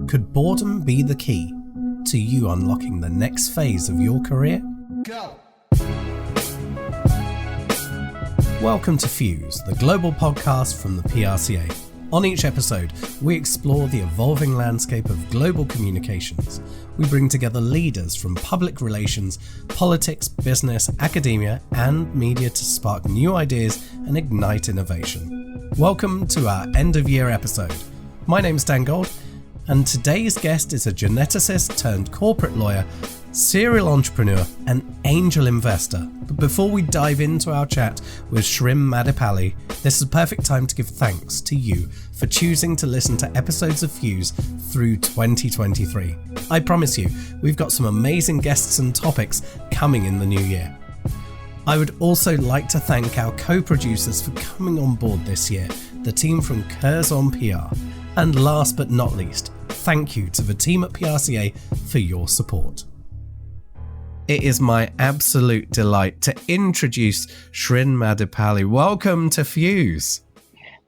Could boredom be the key to you unlocking the next phase of your career? Go! Welcome to Fuse, the global podcast from the PRCA. On each episode, we explore the evolving landscape of global communications. We bring together leaders from public relations, politics, business, academia, and media to spark new ideas and ignite innovation. Welcome to our end-of-year episode. My name's Dan Gold, and today's guest is a geneticist turned corporate lawyer, serial entrepreneur, and angel investor. But before we dive into our chat with Srin Madipalli, this is a perfect time to give thanks to you for choosing to listen to episodes of Fuse through 2023. I promise you, we've got some amazing guests and topics coming in the new year. I would also like to thank our co-producers for coming on board this year, the team from Curzon PR. And last but not least, thank you to the team at PRCA for your support. It is my absolute delight to introduce Srin Madipalli. Welcome to Fuse.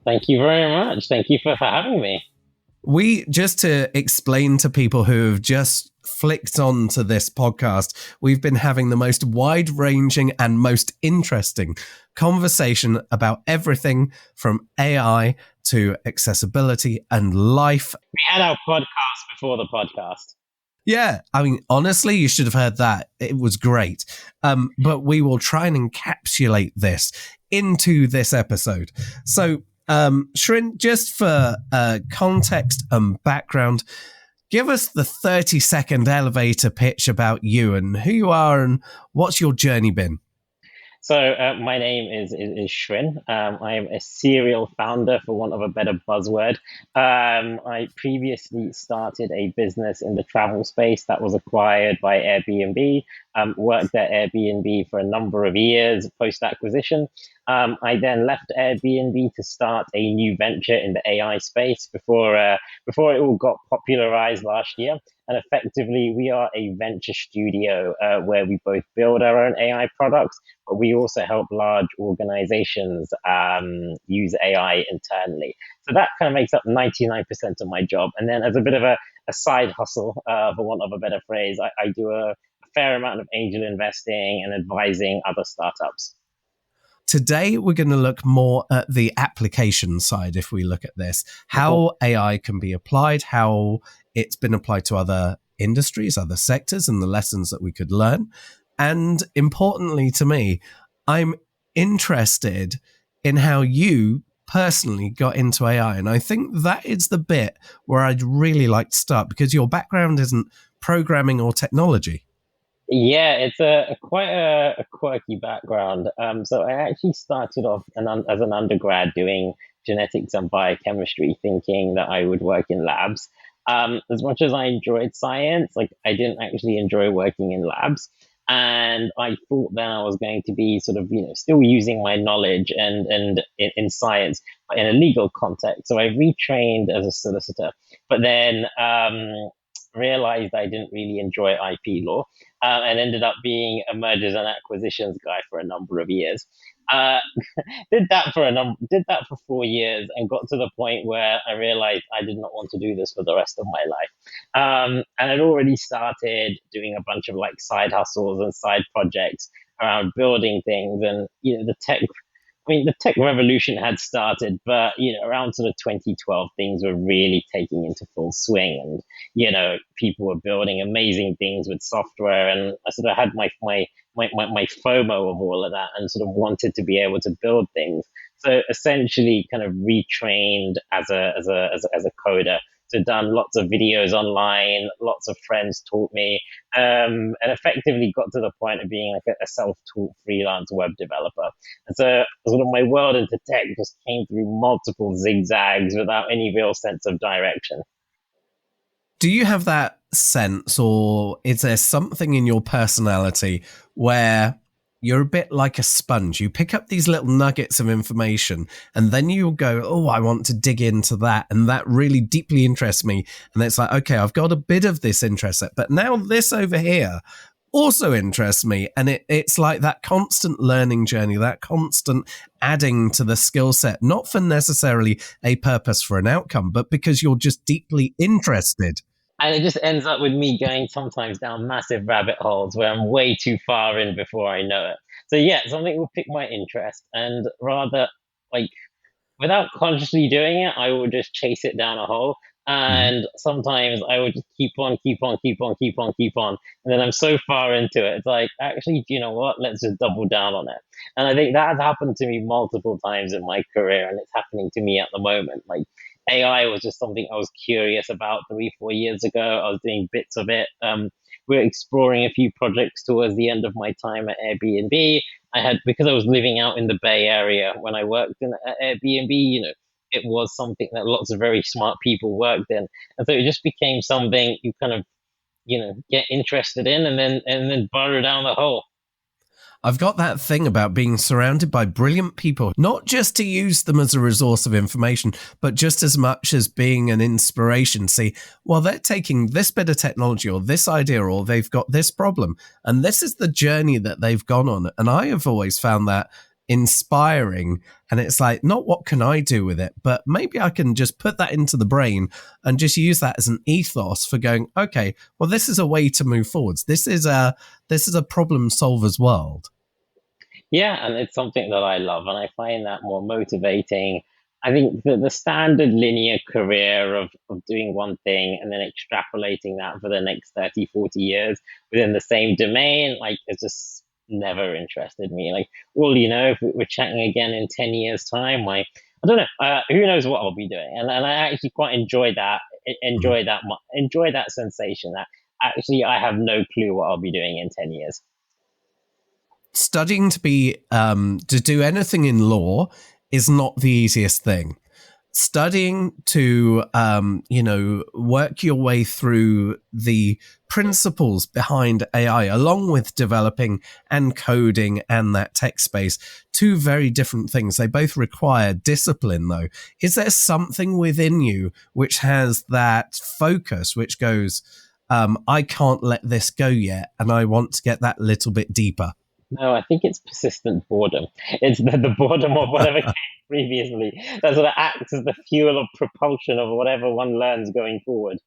Thank you very much. Thank you for having me. Just to explain to people who have just flicked on to this podcast, we've been having the most wide-ranging and most interesting conversation about everything from AI to accessibility and life. We had our podcast before the podcast. Yeah, I mean, honestly, you should have heard that. It was great. But we will try and encapsulate this into this episode. So, Srin, just for context and background, give us the 30-second elevator pitch about you and who you are and what's your journey been. So my name is Srin. I am a serial founder, for want of a better buzzword. I previously started a business in the travel space that was acquired by Airbnb. Worked at Airbnb for a number of years post-acquisition. I then left Airbnb to start a new venture in the AI space before it all got popularized last year. And effectively, we are a venture studio where we both build our own AI products, but we also help large organizations use AI internally. So that kind of makes up 99% of my job. And then as a bit of a side hustle, for want of a better phrase, I do a fair amount of angel investing and advising other startups. Today, we're going to look more at the application side, if we look at this, how AI can be applied, how it's been applied to other industries, other sectors, and the lessons that we could learn. And importantly to me, I'm interested in how you personally got into AI. And I think that is the bit where I'd really like to start, because your background isn't programming or technology. Yeah, it's quite a quirky background. So I actually started off as an undergrad doing genetics and biochemistry, thinking that I would work in labs. As much as I enjoyed science, I didn't actually enjoy working in labs. And I thought that I was going to be sort of, still using my knowledge and in science, but in a legal context. So I retrained as a solicitor, but then realized I didn't really enjoy IP law, and ended up being a mergers and acquisitions guy for a number of years. Did that for 4 years and got to the point where I realized I did not want to do this for the rest of my life. And I'd already started doing a bunch of side hustles and side projects around building things, and the tech revolution had started, but around sort of 2012, things were really taking into full swing, and people were building amazing things with software, and I sort of had my FOMO of all of that, and sort of wanted to be able to build things. So essentially, kind of retrained as a coder. So done lots of videos online, lots of friends taught me, and effectively got to the point of being a self-taught freelance web developer. And so sort of my world into tech just came through multiple zigzags without any real sense of direction. Do you have that sense, or is there something in your personality where you're a bit like a sponge? You pick up these little nuggets of information and then you'll go, oh, I want to dig into that. And that really deeply interests me. And it's like, okay, I've got a bit of this interest, but now this over here also interests me. And it's like that constant learning journey, that constant adding to the skill set, not for necessarily a purpose for an outcome, but because you're just deeply interested And it just ends up with me going sometimes down massive rabbit holes where I'm way too far in before I know it. So yeah, something will pick my interest, and rather like without consciously doing it, I will just chase it down a hole. Mhm. And sometimes I would just keep on, keep on, keep on, keep on, keep on. And then I'm so far into it. It's like, actually, do you know what? Let's just double down on it. And I think that has happened to me multiple times in my career. And it's happening to me at the moment. Like AI was just something I was curious about 3, 4 years ago. I was doing bits of it. We're exploring a few projects towards the end of my time at Airbnb. I had, because I was living out in the Bay Area when I worked in at Airbnb, it was something that lots of very smart people worked in. And so it just became something you kind of, get interested in and then burrow down the hole. I've got that thing about being surrounded by brilliant people, not just to use them as a resource of information, but just as much as being an inspiration. See, well, they're taking this bit of technology or this idea, or they've got this problem, and this is the journey that they've gone on. And I have always found that inspiring. And it's like, not what can I do with it, but maybe I can just put that into the brain and just use that as an ethos for going, okay, well, this is a way to move forwards. This is a problem solver's world. Yeah, and it's something that I love, and I find that more motivating. I think that the standard linear career of doing one thing and then extrapolating that for the next 30, 40 years within the same domain, like, it's just never interested me. Like, well, if we're chatting again in 10 years' time, like, I don't know, who knows what I'll be doing. And I actually quite enjoy that, enjoy that sensation that actually I have no clue what I'll be doing in 10 years. Studying to do anything in law is not the easiest thing. Studying to work your way through the principles behind AI, along with developing and coding and that tech space, two very different things. They both require discipline, though. Is there something within you which has that focus, which goes, I can't let this go yet, and I want to get that little bit deeper? No, I think it's persistent boredom. It's the boredom of whatever came previously that sort of acts as the fuel of propulsion of whatever one learns going forward.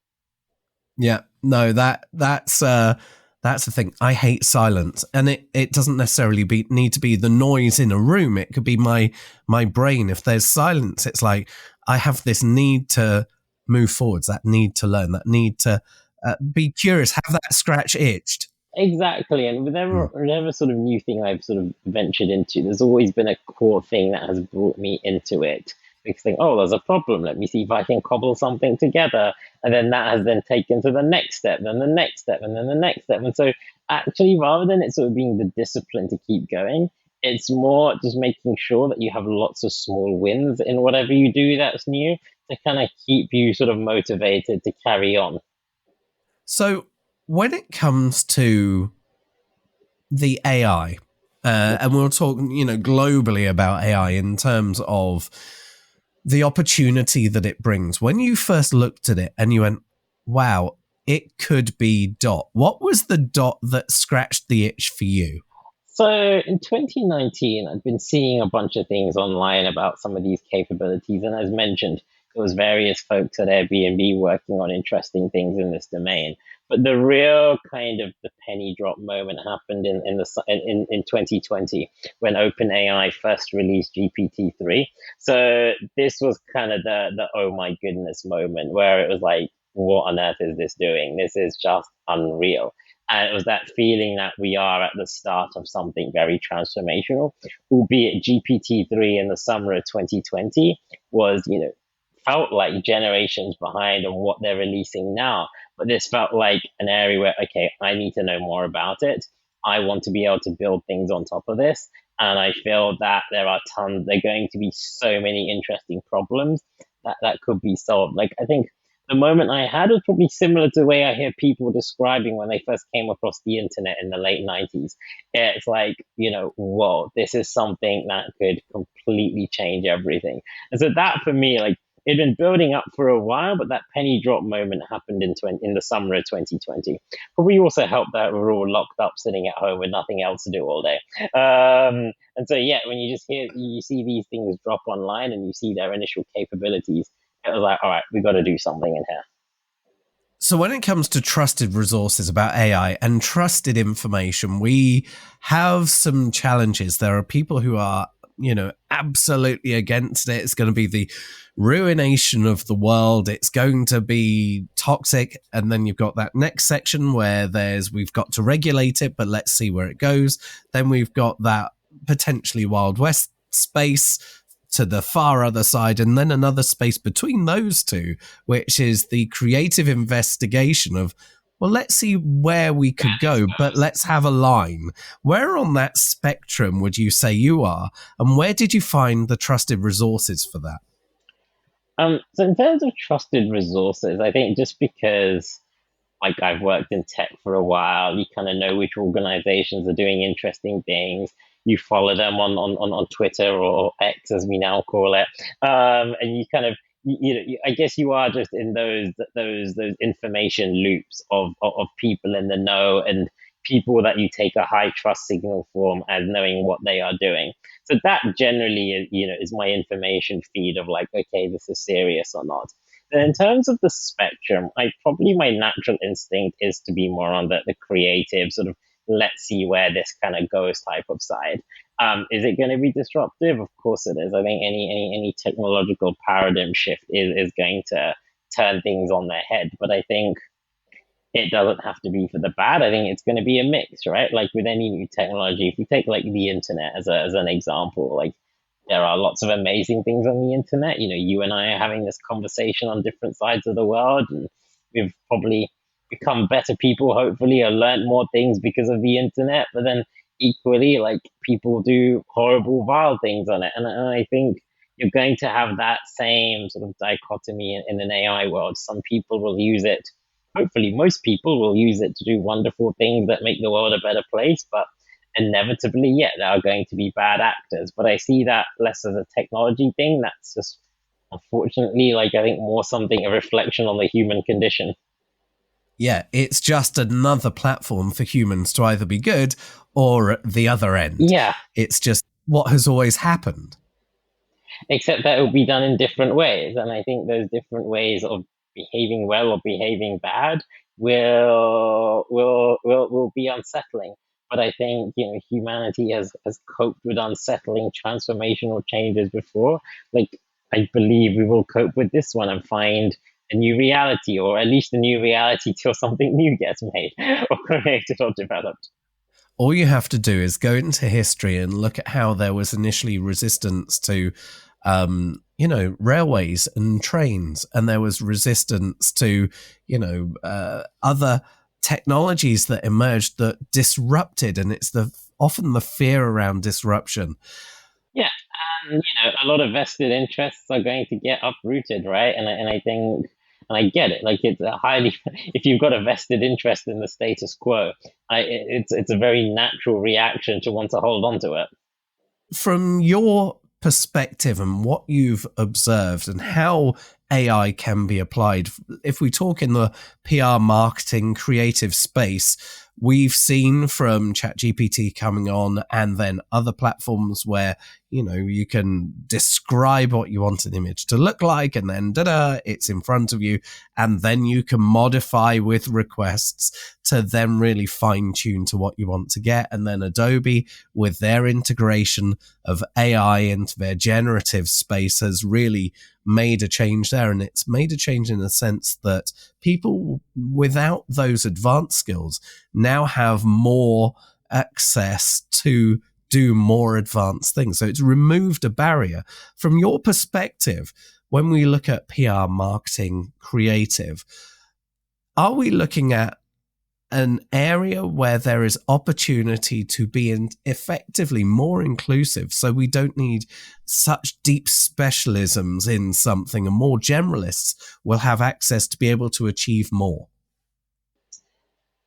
Yeah, no, that's the thing. I hate silence, and it doesn't necessarily need to be the noise in a room. It could be my brain. If there's silence, it's like I have this need to move forwards, that need to learn, that need to be curious, have that scratch itched. Exactly, and whatever sort of new thing I've sort of ventured into, there's always been a core thing that has brought me into it. Because think, oh, there's a problem. Let me see if I can cobble something together, and then that has then taken to the next step, then the next step, and then the next step. And so, actually, rather than it sort of being the discipline to keep going, it's more just making sure that you have lots of small wins in whatever you do that's new to kind of keep you sort of motivated to carry on. So when it comes to the AI, and we'll talk, globally about AI in terms of the opportunity that it brings. When you first looked at it and you went, wow, it could be dot. What was the dot that scratched the itch for you? So in 2019, I'd been seeing a bunch of things online about some of these capabilities. And as mentioned, there was various folks at Airbnb working on interesting things in this domain. But the real kind of the penny drop moment happened in 2020 when OpenAI first released GPT-3. So this was kind of the oh my goodness moment where it was like, what on earth is this doing? This is just unreal. And it was that feeling that we are at the start of something very transformational, albeit GPT-3 in the summer of 2020 was, felt like generations behind on what they're releasing now. But this felt like an area where, okay, I need to know more about it. I want to be able to build things on top of this. And I feel that there are are going to be so many interesting problems that could be solved. Like, I think the moment I had was probably similar to the way I hear people describing when they first came across the internet in the late 90s. It's like, whoa, this is something that could completely change everything. And so that for me, like, it'd been building up for a while, but that penny drop moment happened in the summer of 2020. Probably also helped that we're all locked up sitting at home with nothing else to do all day. And so, yeah, when you see these things drop online and you see their initial capabilities, it was like, all right, we got to do something in here. So when it comes to trusted resources about AI and trusted information, we have some challenges. There are people who are, absolutely against it. It's going to be the ruination of the world. It's going to be toxic. And then you've got that next section where we've got to regulate it, but let's see where it goes. Then we've got that potentially Wild West space to the far other side, and then another space between those two, which is the creative investigation of, well, let's see where we could go, but let's have a line. Where on that spectrum would you say you are, and where did you find the trusted resources for that? So in terms of trusted resources, I think just because like I've worked in tech for a while, you kind of know which organizations are doing interesting things. You follow them on Twitter or X as we now call it, and you kind of I guess you are just in those information loops of people in the know and people that you take a high trust signal from as knowing what they are doing. So that generally is is my information feed of like, okay, this is serious or not. Then in terms of the spectrum, I probably my natural instinct is to be more on the creative sort of let's see where this kind of goes type of side. Is it going to be disruptive? Of course it is. I think any technological paradigm shift is going to turn things on their head. But I think it doesn't have to be for the bad. I think it's going to be a mix, right? Like with any new technology, if we take like the internet as an example, like there are lots of amazing things on the internet. You and I are having this conversation on different sides of the world, and we've probably become better people, hopefully, or learned more things because of the internet. But then equally, like people do horrible, vile things on it. And I think you're going to have that same sort of dichotomy in an AI world. Some people will use it, hopefully, most people will use it to do wonderful things that make the world a better place. But inevitably, yeah, there are going to be bad actors. But I see that less as a technology thing. That's just unfortunately, like I think more something a reflection on the human condition. Yeah, it's just another platform for humans to either be good or at the other end. Yeah, It's just what has always happened. except that it will be done in different ways, and I think those different ways of behaving well or behaving bad will be unsettling. But I think humanity has coped with unsettling transformational changes before. Like I believe we will cope with this one and find a new reality, or at least a new reality till something new gets made or created or developed. All you have to do is go into history and look at how there was initially resistance to, railways and trains, and there was resistance to, other technologies that emerged that disrupted, and it's often the fear around disruption. Yeah, and a lot of vested interests are going to get uprooted, right? And I think, and I get it. Like it's a highly, if you've got a vested interest in the status quo, it's a very natural reaction to want to hold on to it. From your perspective and what you've observed and how AI can be applied, if we talk in the PR marketing creative space, we've seen from ChatGPT coming on and then other platforms where, you can describe what you want an image to look like and then it's in front of you. And then you can modify with requests to then really fine tune to what you want to get. And then Adobe with their integration of AI into their generative space has really made a change there. And it's made a change in the sense that people without those advanced skills now have more access to do more advanced things. So it's removed a barrier. From your perspective, when we look at PR, marketing, creative, are we looking at an area where there is opportunity to be effectively more inclusive, so we don't need such deep specialisms in something and more generalists will have access to be able to achieve more?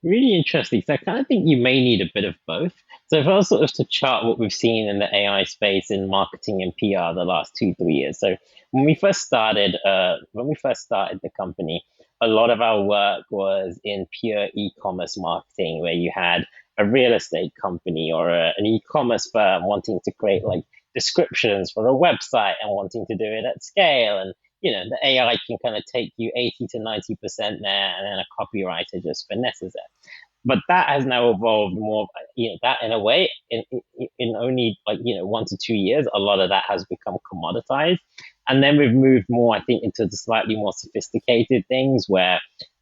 Really interesting. So I kind of think you may need a bit of both. So if I was sort of to chart what we've seen in the AI space in marketing and PR the last 2 3 years. So when we first started the company, a lot of our work was in pure e-commerce marketing, where you had a real estate company or an e-commerce firm wanting to create like descriptions for a website and wanting to do it at scale, and the AI can kind of take you 80 to 90% there, and then a copywriter just finesses it. But that has now evolved more, that in a way, in only like, 1 to 2 years, a lot of that has become commoditized. And then we've moved more, I think, into the slightly more sophisticated things where,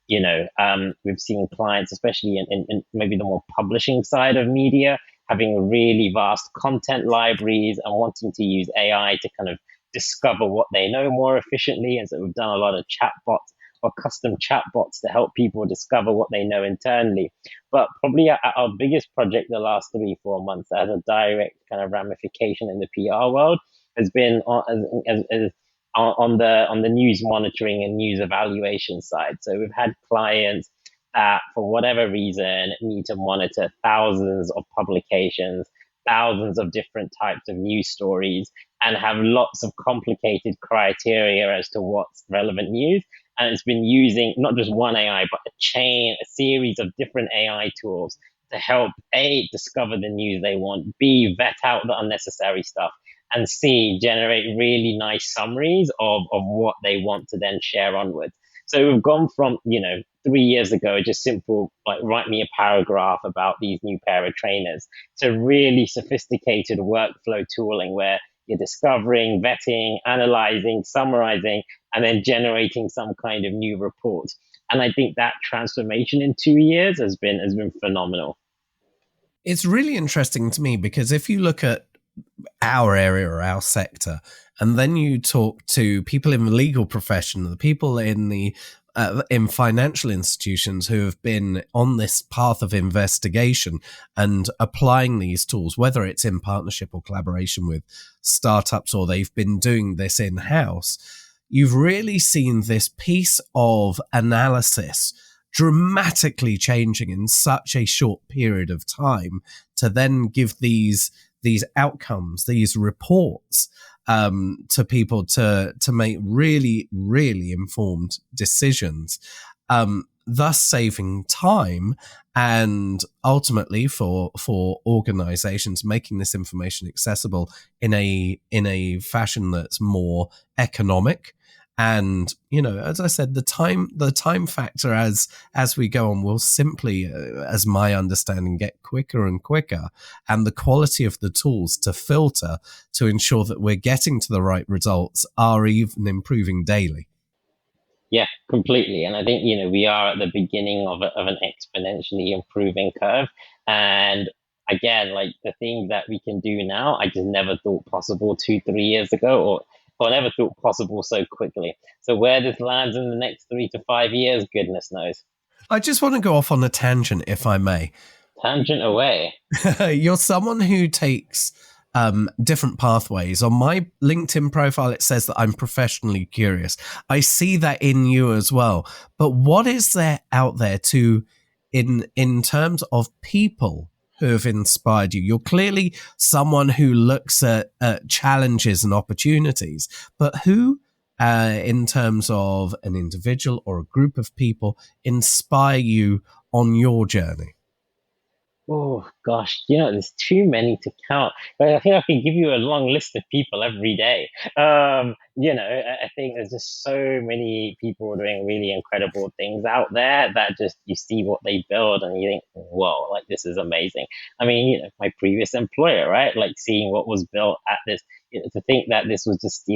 we've seen clients, especially in maybe the more publishing side of media, having really vast content libraries and wanting to use AI to kind of discover what they know more efficiently. And so we've done a lot of chatbots or custom chatbots to help people discover what they know internally. But probably our biggest project the last 3 4 months that has a direct kind of ramification in the PR world has been on the news monitoring and news evaluation side. So we've had clients that, for whatever reason, need to monitor thousands of publications, thousands of different types of news stories, and have lots of complicated criteria as to what's relevant news. And it's been using not just one AI, but a series of different AI tools to help A, discover the news they want, B, vet out the unnecessary stuff, and C, generate really nice summaries of what they want to then share onwards. So we've gone from, 3 years ago, just simple, like, write me a paragraph about these new pair of trainers, to really sophisticated workflow tooling where you're discovering, vetting, analyzing, summarizing, and then generating some kind of new report. And I think that transformation in 2 years has been phenomenal. It's really interesting to me because if you look at our area or our sector, and then you talk to people in the legal profession, the people in financial institutions who have been on this path of investigation and applying these tools, whether it's in partnership or collaboration with startups or they've been doing this in-house, you've really seen this piece of analysis dramatically changing in such a short period of time to then give these outcomes, these reports, to people to make really, really informed decisions, thus saving time and ultimately for organizations making this information accessible in a fashion that's more economic. And, as I said, the time factor as we go on will simply, as my understanding, get quicker and quicker, and the quality of the tools to filter to ensure that we're getting to the right results are even improving daily. Yeah, completely. And I think, we are at the beginning of an exponentially improving curve. And again, like, the things that we can do now, I just never thought possible 2 3 years ago, or never thought possible so quickly. So where this lands in the next 3 to 5 years, goodness knows. I just want to go off on a tangent, if I may. Tangent away. You're someone who takes different pathways. On my LinkedIn profile, it says that I'm professionally curious. I see that in you as well. But what is there out there in terms of people who have inspired you? You're clearly someone who looks at challenges and opportunities, but who, in terms of an individual or a group of people, inspire you on your journey? Oh gosh, there's too many to count. But I think I can give you a long list of people every day. I think there's just so many people doing really incredible things out there that just you see what they build and you think, whoa, like, this is amazing. I mean, my previous employer, right? Like, seeing what was built at this, to think that this was just,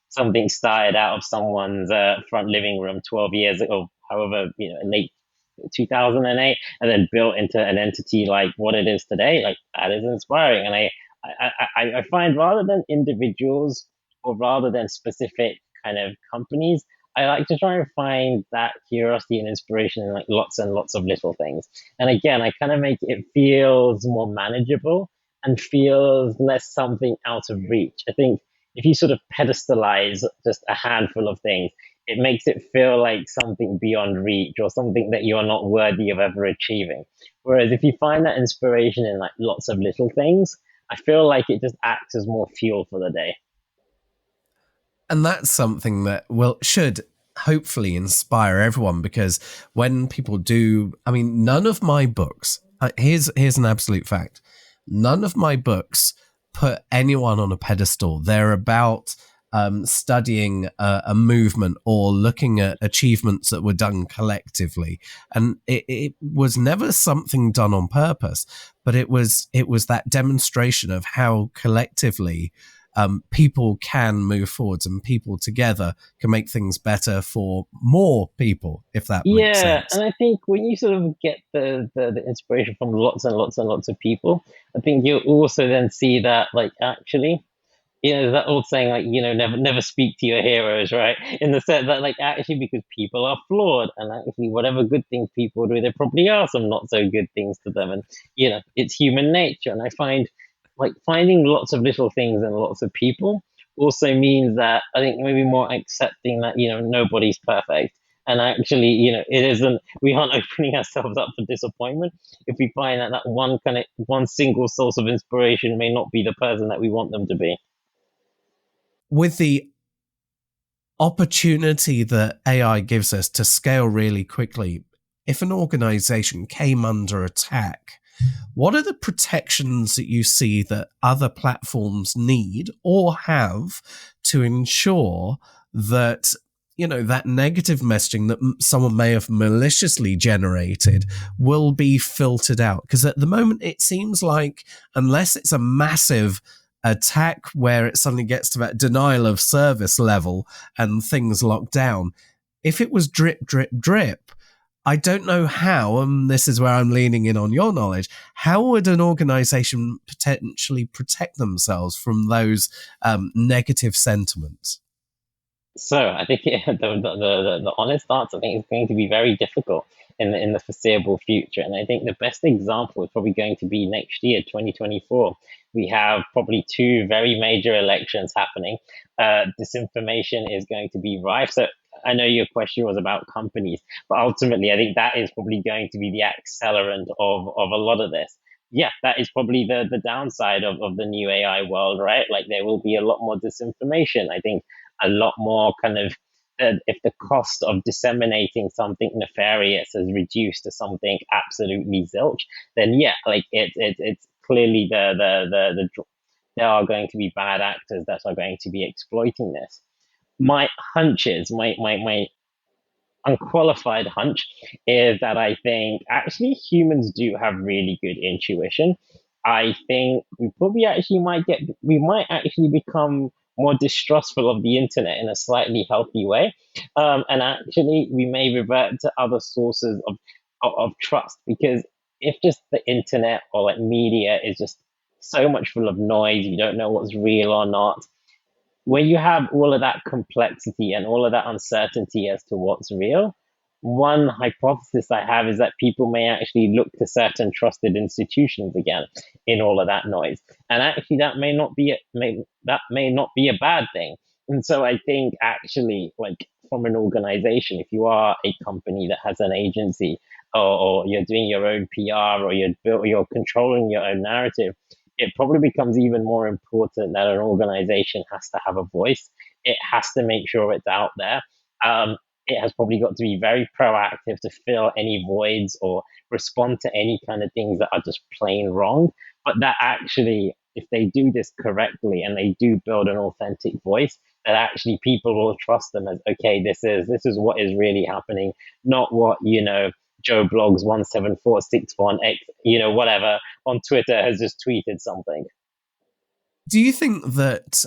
something started out of someone's front living room 12 years ago, however, late 2008, and then built into an entity like what it is today. Like, that is inspiring. And I find, rather than individuals or rather than specific kind of companies, I like to try and find that curiosity and inspiration in, like, lots and lots of little things. And again, I kind of make it feels more manageable and feels less something out of reach. I think if you sort of pedestalize just a handful of things, it makes it feel like something beyond reach or something that you're not worthy of ever achieving. Whereas if you find that inspiration in, like, lots of little things, I feel like it just acts as more fuel for the day. And that's something that should hopefully inspire everyone, because when people do, I mean, none of my books, here's an absolute fact. None of my books put anyone on a pedestal. They're about studying a movement or looking at achievements that were done collectively, and it was never something done on purpose, but it was that demonstration of how collectively people can move forwards, and people together can make things better for more people, if that makes Yeah, sense. and I think when you sort of get the inspiration from lots and lots and lots of people, I think you also then see that like actually, that old saying like, never speak to your heroes, right? In the sense that like actually because people are flawed and actually whatever good things people do, there probably are some not so good things to them. And it's human nature. And I find like finding lots of little things and lots of people also means that I think maybe more accepting that, nobody's perfect. And actually, it isn't, we aren't opening ourselves up for disappointment if we find that one single source of inspiration may not be the person that we want them to be. With the opportunity that AI gives us to scale really quickly, if an organization came under attack, what are the protections that you see that other platforms need or have to ensure that that negative messaging that someone may have maliciously generated will be filtered out? Because at the moment it seems like unless it's a massive attack where it suddenly gets to that denial of service level and things locked down, if it was drip drip drip, I don't know how, and this is where I'm leaning in on your knowledge, how would an organization potentially protect themselves from those negative sentiments? So I think the honest answer, I think, is going to be very difficult in the foreseeable future. And I think the best example is probably going to be next year, 2024. We have probably two very major elections happening. Disinformation is going to be rife. So I know your question was about companies, but ultimately, I think that is probably going to be the accelerant of a lot of this. Yeah, that is probably the downside of the new AI world, right? Like there will be a lot more disinformation. I think a lot more kind of if the cost of disseminating something nefarious is reduced to something absolutely zilch, then yeah, like it's clearly there are going to be bad actors that are going to be exploiting this. My hunches, my unqualified hunch is that I think actually humans do have really good intuition. I think we might actually become more distrustful of the internet in a slightly healthy way, and actually we may revert to other sources of trust because if just the internet or like media is just so much full of noise, you don't know what's real or not, when you have all of that complexity and all of that uncertainty as to what's real, one hypothesis I have is that people may actually look to certain trusted institutions again in all of that noise, and actually that may not be a bad thing. And so I think actually, like from an organization, if you are a company that has an agency, or you're doing your own PR, or you're controlling your own narrative, it probably becomes even more important that an organization has to have a voice. It has to make sure it's out there. It has probably got to be very proactive to fill any voids or respond to any kind of things that are just plain wrong. But that actually, if they do this correctly and they do build an authentic voice, that actually people will trust them as okay, this is what is really happening, not what Joe Blogs 17461X, whatever on Twitter has just tweeted something. Do you think that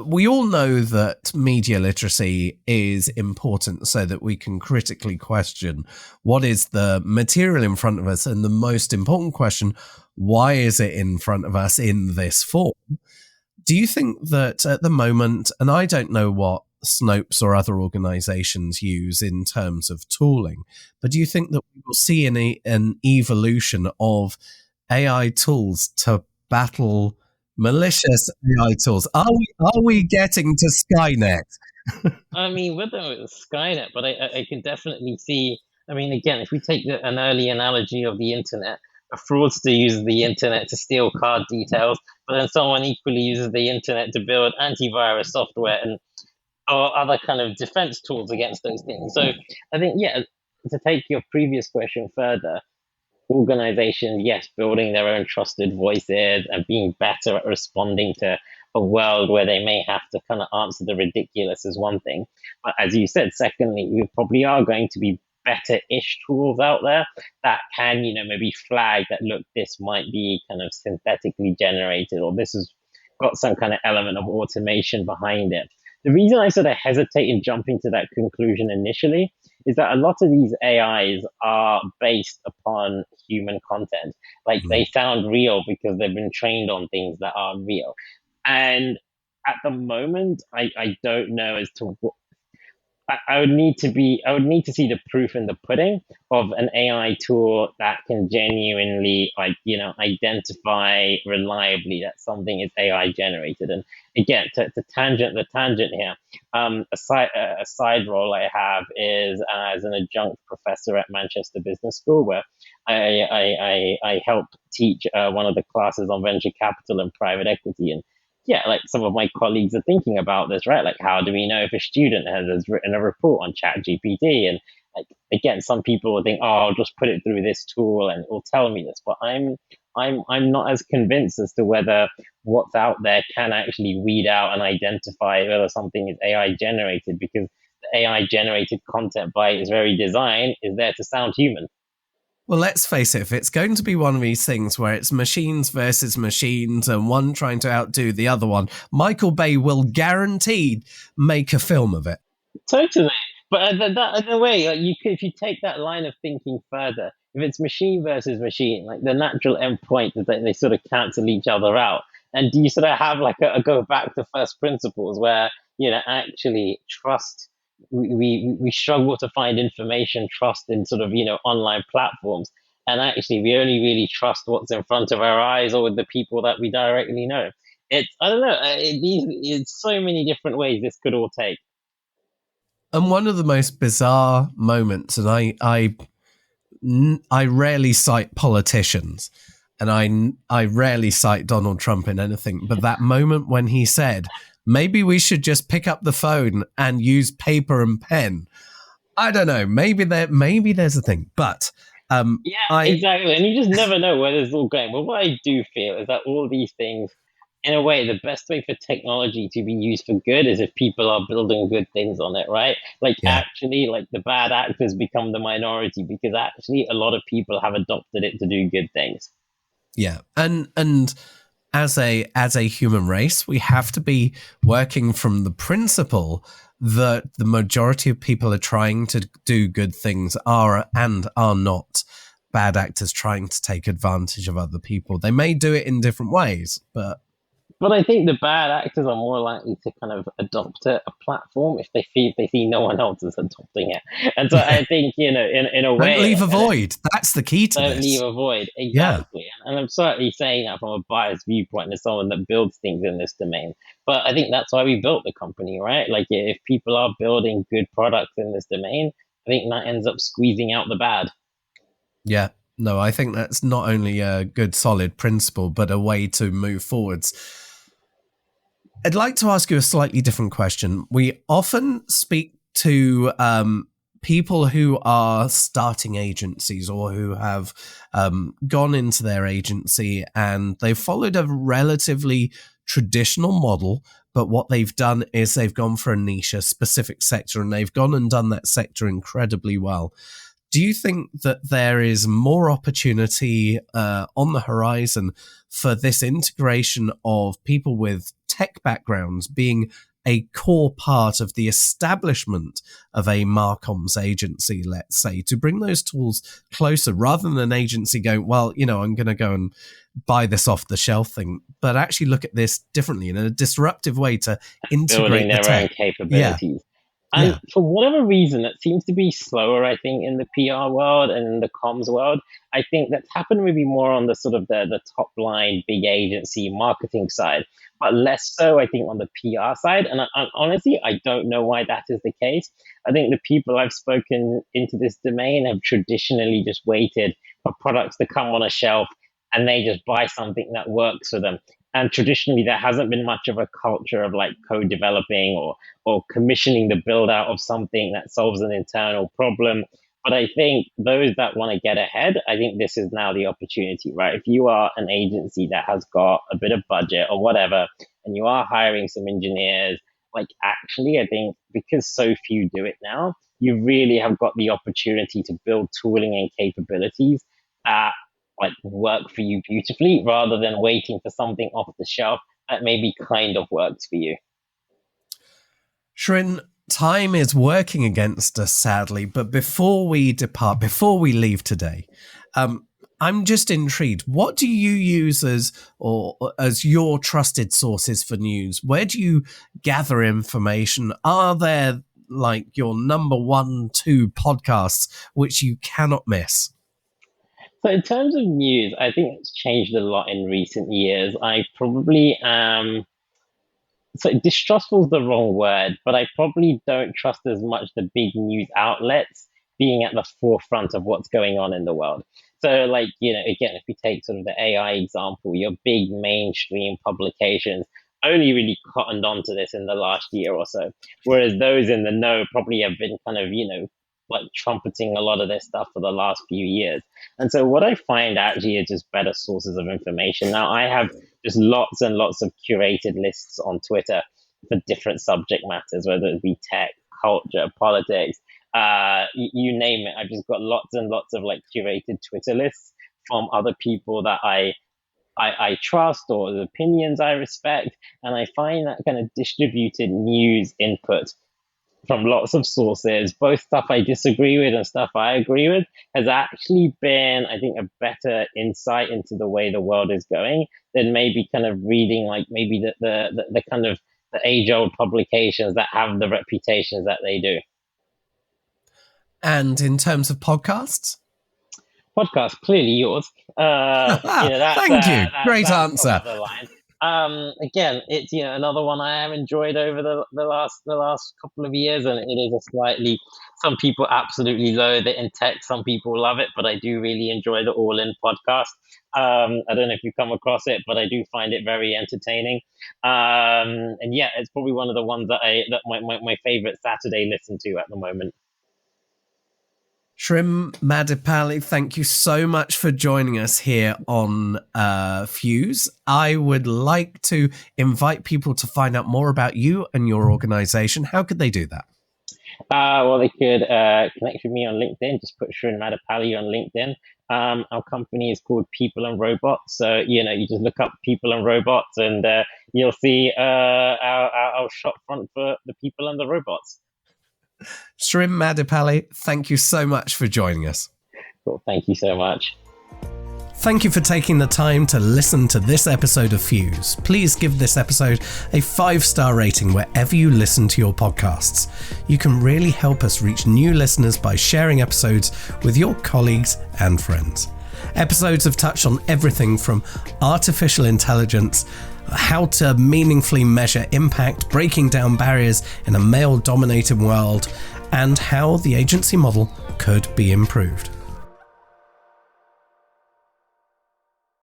we all know that media literacy is important so that we can critically question what is the material in front of us, and the most important question, why is it in front of us in this form? Do you think that at the moment, and I don't know what Snopes or other organizations use in terms of tooling, but do you think that we will see an evolution of AI tools to battle malicious AI tools? Are we getting to Skynet? I mean, whether it's Skynet, but I can definitely see. I mean, again, if we take an early analogy of the internet, a fraudster uses the internet to steal card details, but then someone equally uses the internet to build antivirus software and or other kind of defense tools against those things. So I think, yeah, to take your previous question further, organizations, yes, building their own trusted voices and being better at responding to a world where they may have to kind of answer the ridiculous is one thing. But as you said, secondly, we probably are going to be better-ish tools out there that can, maybe flag that, look, this might be kind of synthetically generated, or this has got some kind of element of automation behind it. The reason I sort of hesitate in jumping to that conclusion initially is that a lot of these AIs are based upon human content. Like they sound real because they've been trained on things that are real. And at the moment, I don't know as to I would need to see the proof in the pudding of an AI tool that can genuinely, like, identify reliably that something is AI generated. And again, to tangent the tangent here, a side role I have is as an adjunct professor at Manchester Business School, where I help teach one of the classes on venture capital and private equity. And yeah, like some of my colleagues are thinking about this, right? Like, how do we know if a student has written a report on ChatGPT? And like, again, some people will think, oh, I'll just put it through this tool and it will tell me this. But I'm not as convinced as to whether what's out there can actually weed out and identify whether something is AI generated, because the AI generated content by its very design is there to sound human. Well, let's face it, if it's going to be one of these things where it's machines versus machines and one trying to outdo the other one, Michael Bay will guaranteed make a film of it. Totally. But in a way, like if you take that line of thinking further, if it's machine versus machine, like the natural endpoint is that they sort of cancel each other out. And do you sort of have like a go back to first principles where, actually trust, we struggle to find information, trust in sort of, online platforms. And actually, we only really trust what's in front of our eyes or with the people that we directly know. I don't know, it's so many different ways this could all take. And one of the most bizarre moments, and I rarely cite politicians, and I rarely cite Donald Trump in anything, but that moment when he said, maybe we should just pick up the phone and use paper and pen. I don't know. Maybe there's a thing, but exactly. And you just never know where this is all going. But what I do feel is that all these things, in a way, the best way for technology to be used for good is if people are building good things on it, right? Like actually, like the bad actors become the minority because actually a lot of people have adopted it to do good things. Yeah, and as a human race, we have to be working from the principle that the majority of people are trying to do good things are not bad actors trying to take advantage of other people. They may do it in different ways, but I think the bad actors are more likely to kind of adopt a platform if they see no one else is adopting it. And so I think, in a way, don't leave a void. That's the key to this. Don't leave a void. Exactly. Yeah. And I'm certainly saying that from a biased viewpoint as someone that builds things in this domain. But I think that's why we built the company, right? Like if people are building good products in this domain, I think that ends up squeezing out the bad. Yeah. No, I think that's not only a good, solid principle, but a way to move forwards. I'd like to ask you a slightly different question. We often speak to people who are starting agencies or who have gone into their agency and they've followed a relatively traditional model, but what they've done is they've gone for a niche, a specific sector, and they've gone and done that sector incredibly well. Do you think that there is more opportunity on the horizon for this integration of people with tech backgrounds being a core part of the establishment of a Marcoms agency, let's say, to bring those tools closer rather than an agency going, well, I'm going to go and buy this off the shelf thing, but actually look at this differently in a disruptive way to integrate building their the tech. own capabilities. Yeah. And for whatever reason, it seems to be slower, I think, in the PR world and in the comms world. I think that's happened maybe more on the sort of the top line, big agency marketing side, but less so, I think, on the PR side. And honestly, I don't know why that is the case. I think the people I've spoken into this domain have traditionally just waited for products to come on a shelf and they just buy something that works for them. And traditionally, there hasn't been much of a culture of like co-developing or commissioning the build out of something that solves an internal problem. But I think those that want to get ahead, I think this is now the opportunity, right? If you are an agency that has got a bit of budget or whatever, and you are hiring some engineers, like actually, I think because so few do it now, you really have got the opportunity to build tooling and capabilities that like work for you beautifully rather than waiting for something off the shelf that maybe kind of works for you. Srin, time is working against us, sadly, but before we depart, before we leave today, I'm just intrigued. What do you use as your trusted sources for news? Where do you gather information? Are there like your number 1, 2 podcasts which you cannot miss? So in terms of news, I think it's changed a lot in recent years. I probably am so distrustful is the wrong word, but I probably don't trust as much the big news outlets being at the forefront of what's going on in the world. So, like, again, if we take sort of the AI example, your big mainstream publications only really cottoned onto this in the last year or so, whereas those in the know probably have been kind of, like trumpeting a lot of this stuff for the last few years. And so what I find actually is just better sources of information. Now, I have just lots and lots of curated lists on Twitter for different subject matters, whether it be tech, culture, politics, you name it. I've just got lots and lots of like curated Twitter lists from other people that I trust or the opinions I respect. And I find that kind of distributed news input from lots of sources, both stuff I disagree with and stuff I agree with, has actually been, I think, a better insight into the way the world is going than maybe kind of reading like maybe the kind of the age-old publications that have the reputations that they do. And in terms of podcasts? Podcast, clearly yours. Thank you. Great answer. Again, it's another one I have enjoyed over the last couple of years, and it is a slightly. Some people absolutely loathe it in tech, some people love it, but I do really enjoy the All In podcast. I don't know if you come across it, but I do find it very entertaining. And yeah, it's probably one of the ones that my favorite Saturday listen to at the moment. Srin Madipalli, thank you so much for joining us here on Fuse. I would like to invite people to find out more about you and your organization. How could they do that? Well, they could connect with me on LinkedIn. Just put Srin Madipalli on LinkedIn. Our company is called People and Robots. So, you just look up People and Robots and you'll see our shop front for the people and the robots. Srin Madipalli, thank you so much for joining us. Cool. Thank you so much. Thank you for taking the time to listen to this episode of Fuse. Please give this episode a 5-star rating wherever you listen to your podcasts. You can really help us reach new listeners by sharing episodes with your colleagues and friends. Episodes have touched on everything from artificial intelligence, how to meaningfully measure impact, breaking down barriers in a male-dominated world, and how the agency model could be improved.